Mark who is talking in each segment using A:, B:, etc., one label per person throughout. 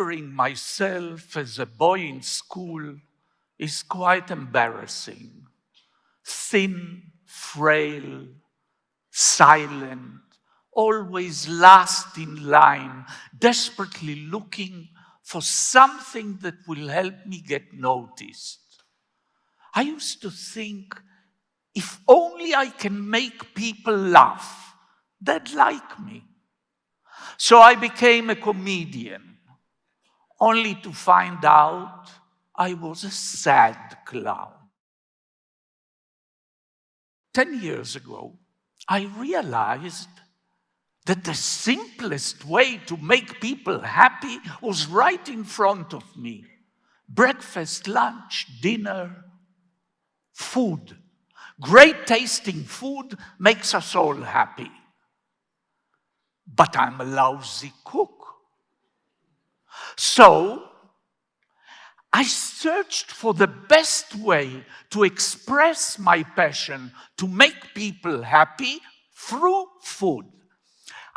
A: remembering myself as a boy in school is quite embarrassing. Thin, frail, silent, always last in line, desperately looking for something that will help me get noticed. I used to think, if only I can make people laugh, they'd like me. So I became a comedian, only to find out I was a sad clown. 10 years ago, I realized that the simplest way to make people happy was right in front of me. Breakfast, lunch, dinner, food. Great tasting food makes us all happy. But I'm a lousy cook. So I searched for the best way to express my passion to make people happy through food.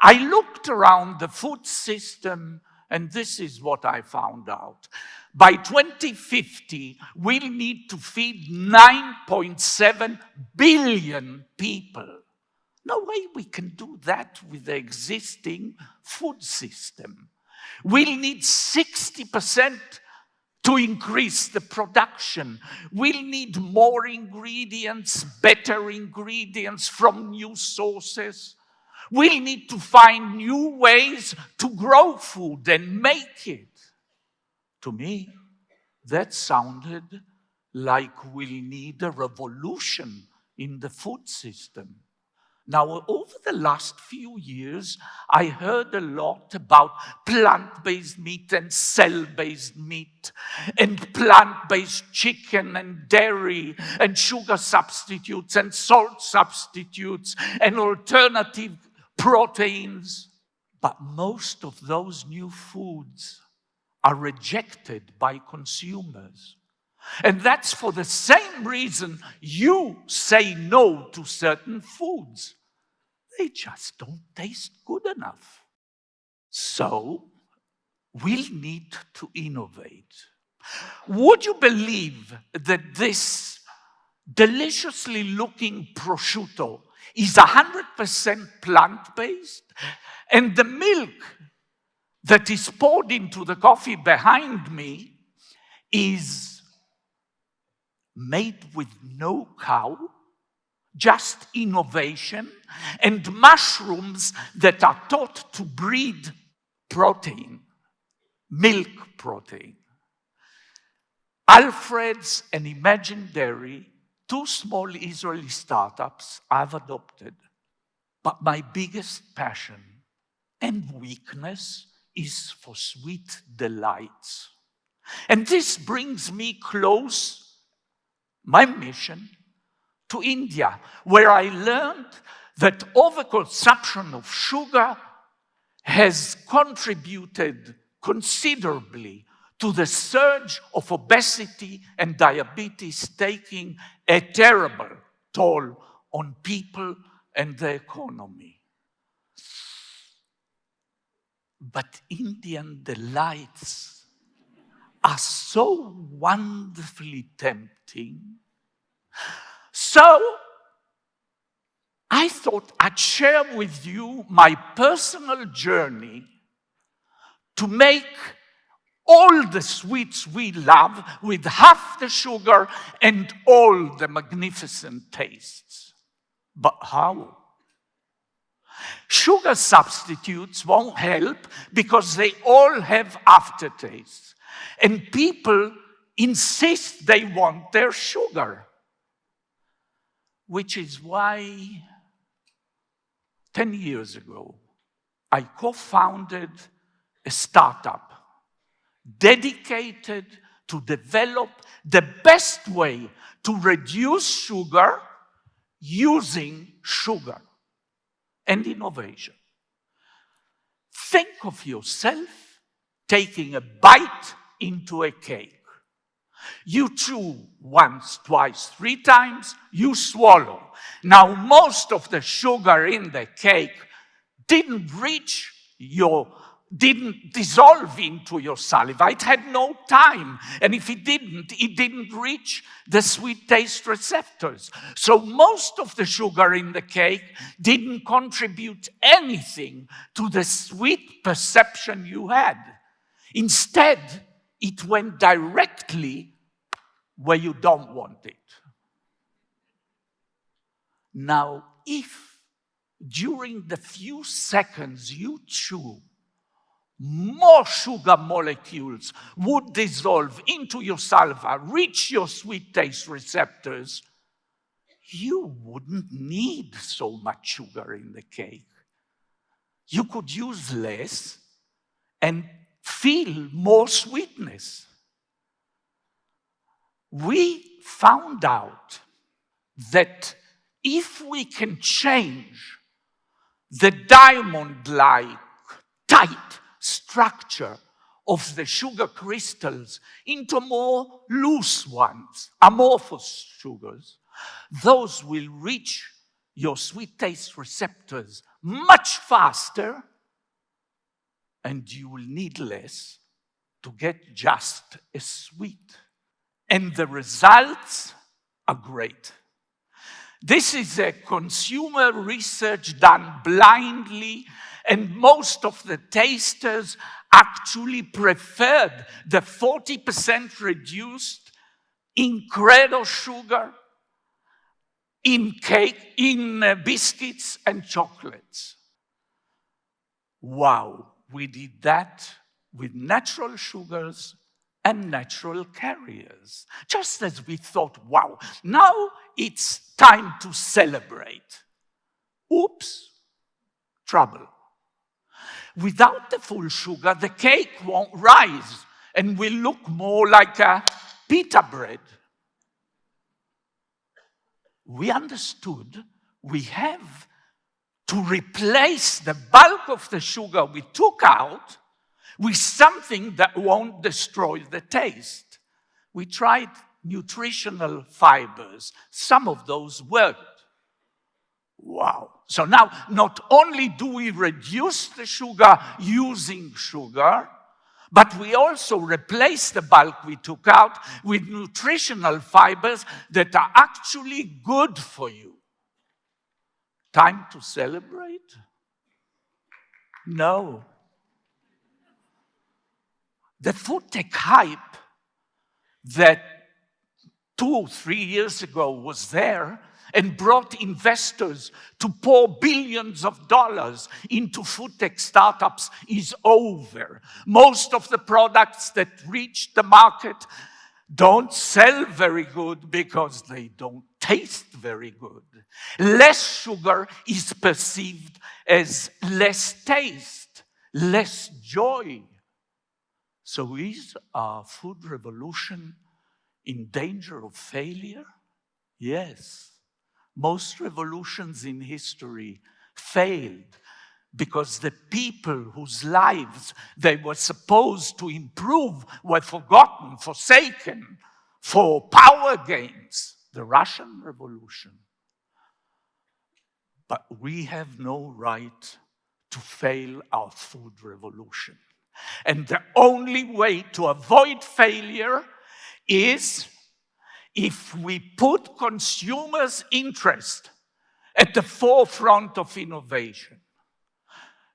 A: I looked around the food system, and this is what I found out. By 2050, we'll need to feed 9.7 billion people. No way we can do that with the existing food system. We'll need 60% to increase the production. We'll need more ingredients, better ingredients from new sources. We'll need to find new ways to grow food and make it. To me, that sounded like we'll need a revolution in the food system. Now, over the last few years, I heard a lot about plant-based meat and cell-based meat, and plant-based chicken and dairy, and sugar substitutes and salt substitutes, and alternative proteins. But most of those new foods are rejected by consumers. And that's for the same reason you say no to certain foods. They just don't taste good enough. So, we'll need to innovate. Would you believe that this deliciously looking prosciutto is 100% plant-based? And the milk that is poured into the coffee behind me is made with no cow, just innovation, and mushrooms that are taught to breed protein, milk protein. Alfred's and Imagine Dairy, two small Israeli startups I've adopted. But my biggest passion and weakness is for sweet delights. And this brings me close, my mission, to India, where I learned that overconsumption of sugar has contributed considerably to the surge of obesity and diabetes, taking a terrible toll on people and the economy. But Indian delights are so wonderfully tempting. So, I thought I'd share with you my personal journey to make all the sweets we love with half the sugar and all the magnificent tastes. But how? Sugar substitutes won't help because they all have aftertastes. And people insist they want their sugar. Which is why 10 years ago, I co-founded a startup dedicated to develop the best way to reduce sugar using sugar and innovation. Think of yourself taking a bite into a cake. You chew once, twice, 3 times, you swallow. Now, most of the sugar in the cake didn't reach your didn't dissolve into your saliva. It had no time. And if it didn't reach the sweet taste receptors. So most of the sugar in the cake didn't contribute anything to the sweet perception you had. Instead, it went directly where you don't want it. Now, if during the few seconds you chew, more sugar molecules would dissolve into your saliva, reach your sweet taste receptors, you wouldn't need so much sugar in the cake. You could use less and feel more sweetness. We found out that if we can change the diamond-like, tight structure of the sugar crystals into more loose ones, amorphous sugars, those will reach your sweet taste receptors much faster, and you will need less to get just as sweet. And the results are great. This is a consumer research done blindly, and most of the tasters actually preferred the 40% reduced incredo sugar in cake, in biscuits and chocolates. Wow, we did that with natural sugars and natural carriers. Just as we thought, wow, now it's time to celebrate. Oops, trouble. Without the full sugar, the cake won't rise and will look more like a pita bread. We understood we have to replace the bulk of the sugar we took out with something that won't destroy the taste. We tried nutritional fibers. Some of those worked. Wow. So now, not only do we reduce the sugar using sugar, but we also replace the bulk we took out with nutritional fibers that are actually good for you. Time to celebrate? No. The food tech hype that 2 or 3 years ago was there and brought investors to pour billions of dollars into food tech startups is over. Most of the products that reach the market don't sell very good because they don't taste very good. Less sugar is perceived as less taste, less joy. So is our food revolution in danger of failure? Yes. Most revolutions in history failed because the people whose lives they were supposed to improve were forgotten, forsaken for power gains. The Russian Revolution. But we have no right to fail our food revolution. And the only way to avoid failure is if we put consumers' interest at the forefront of innovation.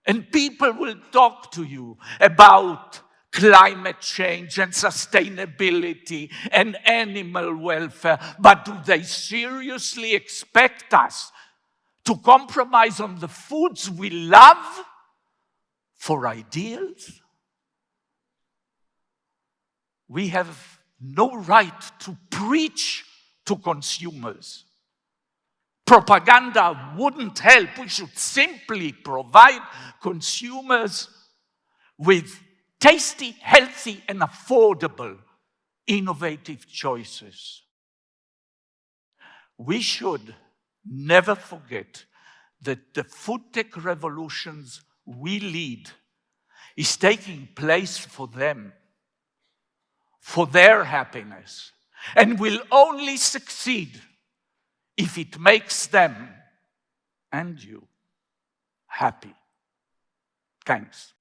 A: And people will talk to you about climate change and sustainability and animal welfare, but do they seriously expect us to compromise on the foods we love for ideals? We have no right to preach to consumers. Propaganda wouldn't help. We should simply provide consumers with tasty, healthy, and affordable, innovative choices. We should never forget that the food tech revolutions we lead is taking place for them, for their happiness, and will only succeed if it makes them and you happy. Thanks.